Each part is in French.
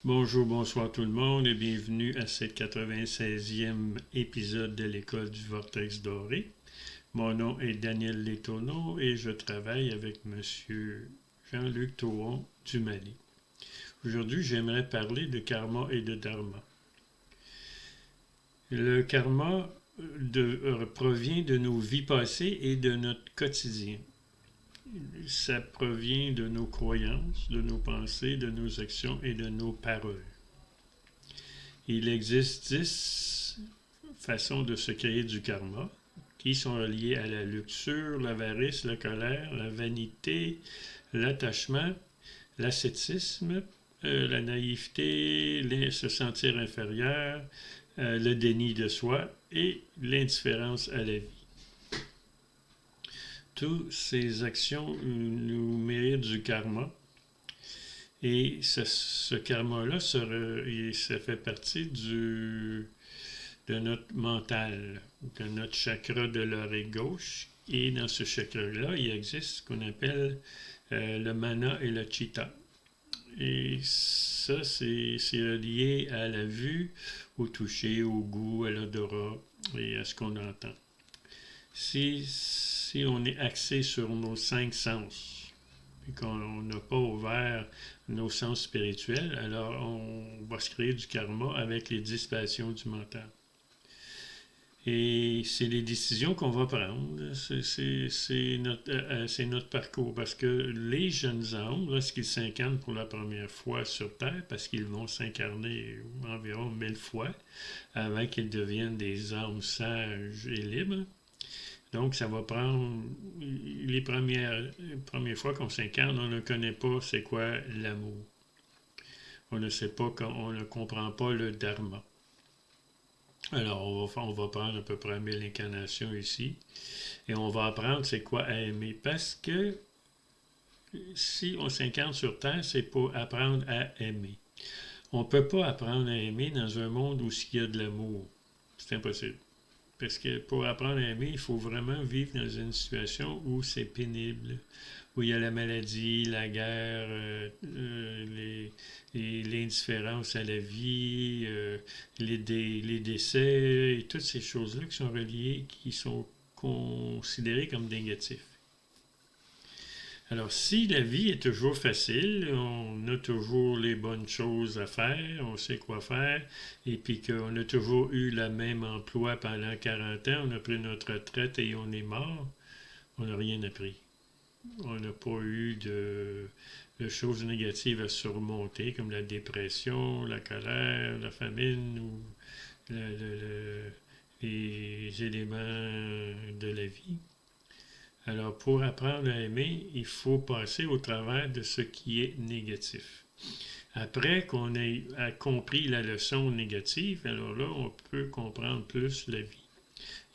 Bonjour, bonsoir tout le monde et bienvenue à cette 96e épisode de l'École du Vortex Doré. Mon nom est Daniel Letourneau et je travaille avec Monsieur Jean-Luc Tauron du Mali. Aujourd'hui, j'aimerais parler de karma et de dharma. Le karma provient de nos vies passées et de notre quotidien. Ça provient de nos croyances, de nos pensées, de nos actions et de nos paroles. Il existe 10 façons de se créer du karma qui sont reliées à la luxure, l'avarice, la colère, la vanité, l'attachement, l'ascétisme, la naïveté, se sentir inférieur, le déni de soi et l'indifférence à la vie. Toutes ces actions nous méritent du karma. Et ce karma-là, ça fait partie de notre mental, de notre chakra de l'oreille gauche. Et dans ce chakra-là, il existe ce qu'on appelle le mana et le chitta. Et ça, c'est relié à la vue, au toucher, au goût, à l'odorat et à ce qu'on entend. Si on est axé sur nos 5 sens, et qu'on n'a pas ouvert nos sens spirituels, alors on va se créer du karma avec les 10 passions du mental. Et c'est les décisions qu'on va prendre, c'est notre parcours, parce que les jeunes âmes, lorsqu'ils s'incarnent pour la première fois sur Terre, parce qu'ils vont s'incarner environ 1000 fois avant qu'ils deviennent des âmes sages et libres, donc, ça va prendre les premières fois qu'on s'incarne, on ne connaît pas c'est quoi l'amour. On ne sait pas, on ne comprend pas le dharma. Alors, on va prendre à peu près 1000 incarnations ici et on va apprendre c'est quoi aimer. Parce que si on s'incarne sur Terre, c'est pour apprendre à aimer. On ne peut pas apprendre à aimer dans un monde où il y a de l'amour. C'est impossible. Parce que pour apprendre à aimer, il faut vraiment vivre dans une situation où c'est pénible, où il y a la maladie, la guerre, l'indifférence à la vie, les décès, et toutes ces choses-là qui sont reliées, qui sont considérées comme négatives. Alors, si la vie est toujours facile, on a toujours les bonnes choses à faire, on sait quoi faire, et puis qu'on a toujours eu le même emploi pendant 40 ans, on a pris notre retraite et on est mort, on n'a rien appris. On n'a pas eu de choses négatives à surmonter, comme la dépression, la colère, la famine ou les éléments de la vie. Alors, pour apprendre à aimer, il faut passer au travers de ce qui est négatif. Après qu'on ait compris la leçon négative, alors là, on peut comprendre plus la vie.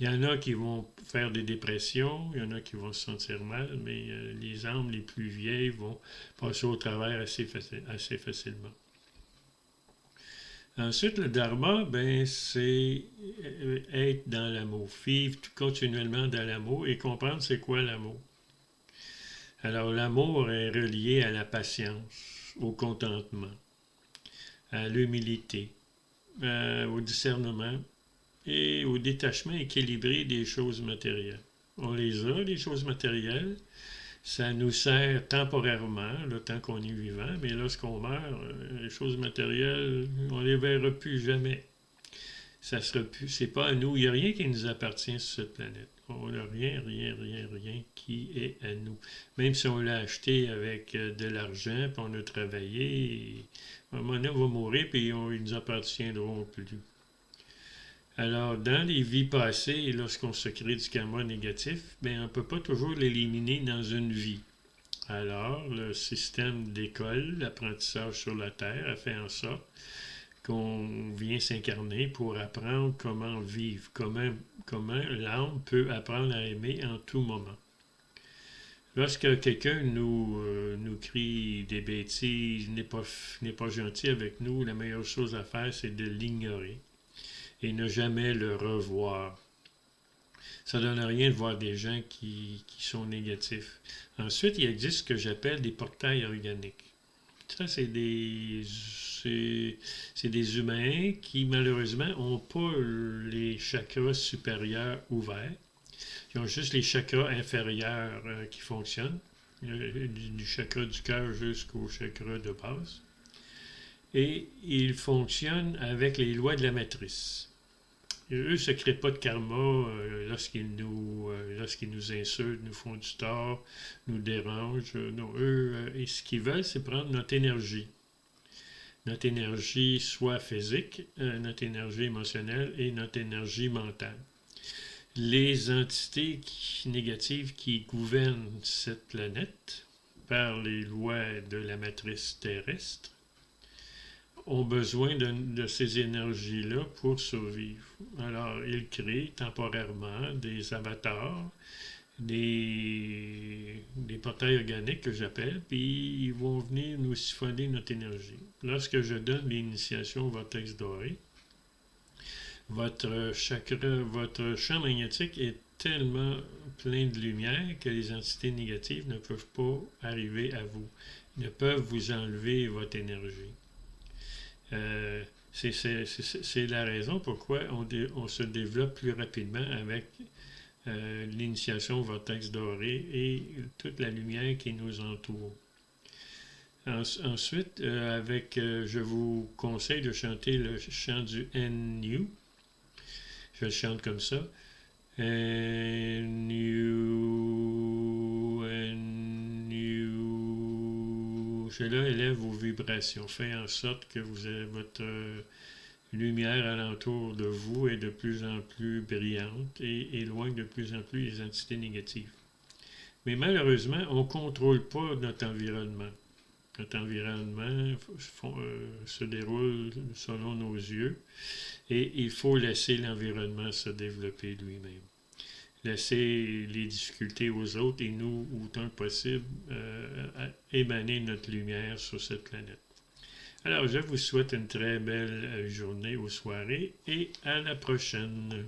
Il y en a qui vont faire des dépressions, il y en a qui vont se sentir mal, mais les âmes les plus vieilles vont passer au travers assez facilement. Ensuite, le dharma, ben, c'est être dans l'amour, vivre continuellement dans l'amour et comprendre c'est quoi l'amour. Alors, l'amour est relié à la patience, au contentement, à l'humilité, au discernement et au détachement équilibré des choses matérielles. On les a, les choses matérielles. Ça nous sert temporairement, le temps qu'on est vivant, mais lorsqu'on meurt, les choses matérielles, on ne les verra plus jamais. Ça sera plus, c'est pas à nous. Il n'y a rien qui nous appartient sur cette planète. On n'a rien qui est à nous. Même si on l'a acheté avec de l'argent, puis on a travaillé, à un moment donné, on va mourir, puis ils nous appartiendront plus. Alors, dans les vies passées, lorsqu'on se crée du karma négatif, ben, on ne peut pas toujours l'éliminer dans une vie. Alors, le système d'école, l'apprentissage sur la Terre, a fait en sorte qu'on vient s'incarner pour apprendre comment vivre, comment l'âme peut apprendre à aimer en tout moment. Lorsque quelqu'un nous crie des bêtises, n'est pas gentil avec nous, la meilleure chose à faire, c'est de l'ignorer et ne jamais le revoir. Ça ne donne rien de voir des gens qui sont négatifs. Ensuite, il existe ce que j'appelle des portails organiques. Ça, c'est des humains qui, malheureusement, n'ont pas les chakras supérieurs ouverts. Ils ont juste les chakras inférieurs qui fonctionnent, du chakra du cœur jusqu'au chakra de base. Et ils fonctionnent avec les lois de la matrice. Eux ne se créent pas de karma lorsqu'ils nous insultent, nous font du tort, nous dérangent. Non, eux, ce qu'ils veulent, c'est prendre notre énergie. Notre énergie soit physique, notre énergie émotionnelle et notre énergie mentale. Les entités négatives qui gouvernent cette planète par les lois de la matrice terrestre ont besoin de ces énergies-là pour survivre. Alors, ils créent temporairement des avatars, des portails organiques que j'appelle, puis ils vont venir nous siphonner notre énergie. Lorsque je donne l'initiation au vortex doré, votre champ magnétique est tellement plein de lumière que les entités négatives ne peuvent pas arriver à vous, ne peuvent vous enlever votre énergie. C'est la raison pourquoi on se développe plus rapidement avec l'initiation au vortex doré et toute la lumière qui nous entoure. Ensuite, je vous conseille de chanter le chant du NU. Je le chante comme ça. NU, NU. Cela élève vos vibrations, fait en sorte que vous avez votre lumière alentour de vous est de plus en plus brillante et éloigne de plus en plus les entités négatives. Mais malheureusement, on ne contrôle pas notre environnement. Notre environnement se déroule selon nos yeux et il faut laisser l'environnement se développer lui-même. Laisser les difficultés aux autres et nous, autant que possible, émaner notre lumière sur cette planète. Alors, je vous souhaite une très belle journée ou soirée et à la prochaine.